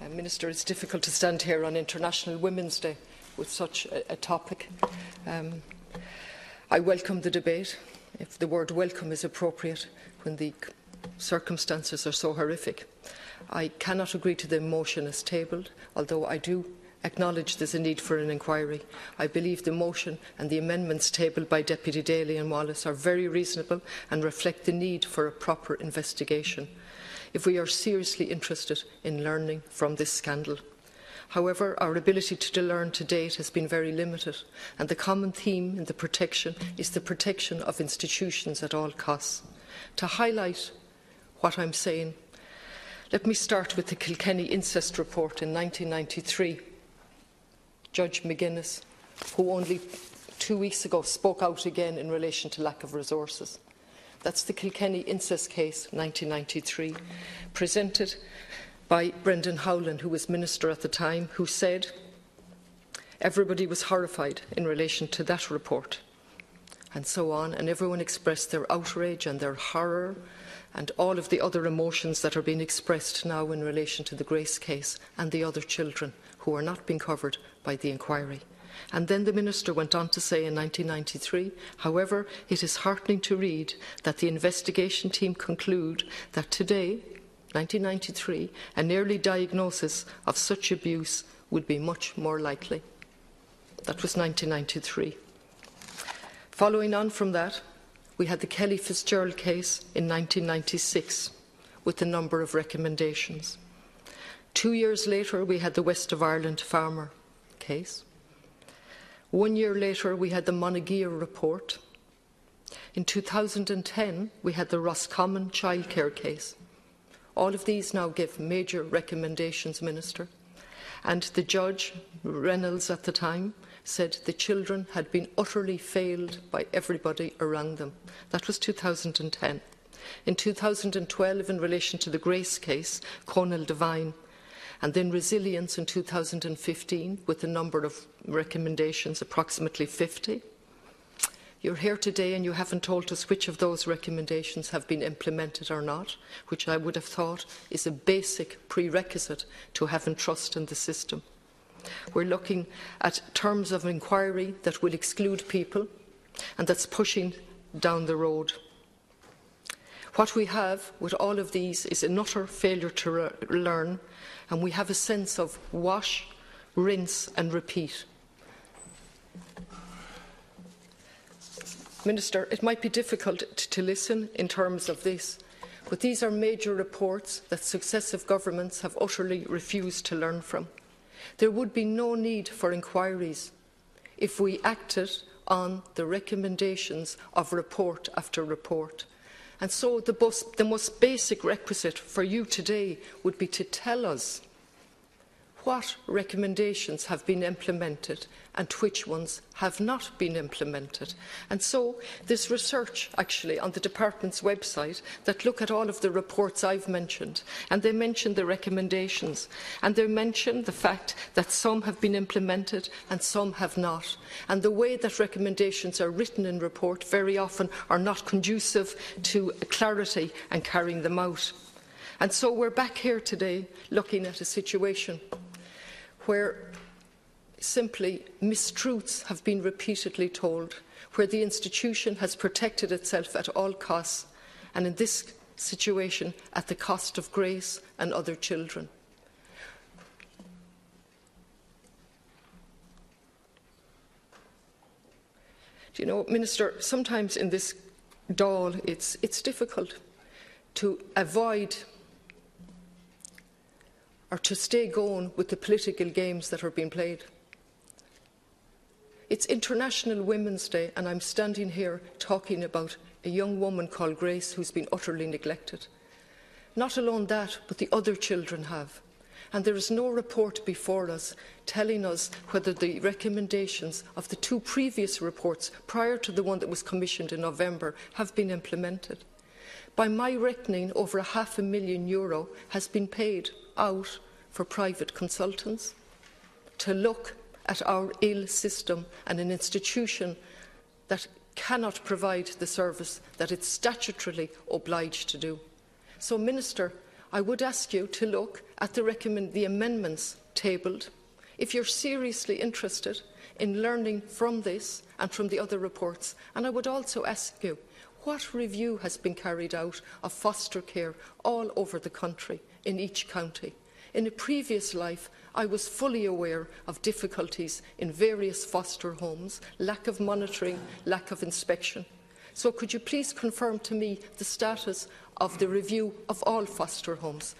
Minister, it's difficult to stand here on International Women's Day with such a topic. I welcome the debate, if the word welcome is appropriate, when the circumstances are so horrific. I cannot agree to the motion as tabled, although I do acknowledge there's a need for an inquiry. I believe the motion and the amendments tabled by Deputy Dáil and Wallace are very reasonable and reflect the need for a proper investigation if we are seriously interested in learning from this scandal. However, our ability to learn to date has been very limited, and the common theme in the protection is the protection of institutions at all costs. To highlight what I'm saying, let me start with the Kilkenny incest report in 1993. Judge McGuinness, who only 2 weeks ago spoke out again in relation to lack of resources. That's the Kilkenny incest case, 1993, presented by Brendan Howland, who was Minister at the time, who said everybody was horrified in relation to that report, and so on, and everyone expressed their outrage and their horror and all of the other emotions that are being expressed now in relation to the Grace case and the other children who are not being covered by the inquiry. And then the Minister went on to say in 1993, however, it is heartening to read that the investigation team conclude that today, 1993, an early diagnosis of such abuse would be much more likely. That was 1993. Following on from that, we had the Kelly Fitzgerald case in 1996 with a number of recommendations. 2 years later, we had the West of Ireland farmer case. 1 year later, we had the Monagea report. In 2010, we had the Roscommon childcare case. All of these now give major recommendations, Minister. And the judge, Reynolds at the time, said the children had been utterly failed by everybody around them. That was 2010. In 2012, in relation to the Grace case, Connolly Devine, and then resilience in 2015 with a number of recommendations, approximately 50. You're here today and you haven't told us which of those recommendations have been implemented or not, which I would have thought is a basic prerequisite to having trust in the system. We're looking at terms of inquiry that will exclude people, and that's pushing down the road. What we have with all of these is an utter failure to learn, and we have a sense of wash, rinse and repeat. Minister, it might be difficult to listen in terms of this, but these are major reports that successive governments have utterly refused to learn from. There would be no need for inquiries if we acted on the recommendations of report after report. And so the most basic requisite for you today would be to tell us what recommendations have been implemented and which ones have not been implemented. And so there's research actually on the department's website that look at all of the reports I've mentioned, and they mention the recommendations, and they mention the fact that some have been implemented and some have not. And the way that recommendations are written in report very often are not conducive to clarity and carrying them out. And so we're back here today looking at a situation where simply mistruths have been repeatedly told, where the institution has protected itself at all costs, and in this situation at the cost of Grace and other children. Do you know, Minister, sometimes in this Dáil it's difficult to avoid or to stay going with the political games that are being played. It's International Women's Day, and I'm standing here talking about a young woman called Grace who's been utterly neglected. Not alone that, but the other children have. And there is no report before us telling us whether the recommendations of the two previous reports, prior to the one that was commissioned in November, have been implemented. By my reckoning, over €500,000 has been paid out for private consultants to look at our ill system and an institution that cannot provide the service that it's statutorily obliged to do. So, Minister, I would ask you to look at the amendments tabled if you're seriously interested in learning from this and from the other reports. And I would also ask you, what review has been carried out of foster care all over the country, in each county? In a previous life, I was fully aware of difficulties in various foster homes, lack of monitoring, lack of inspection. So could you please confirm to me the status of the review of all foster homes?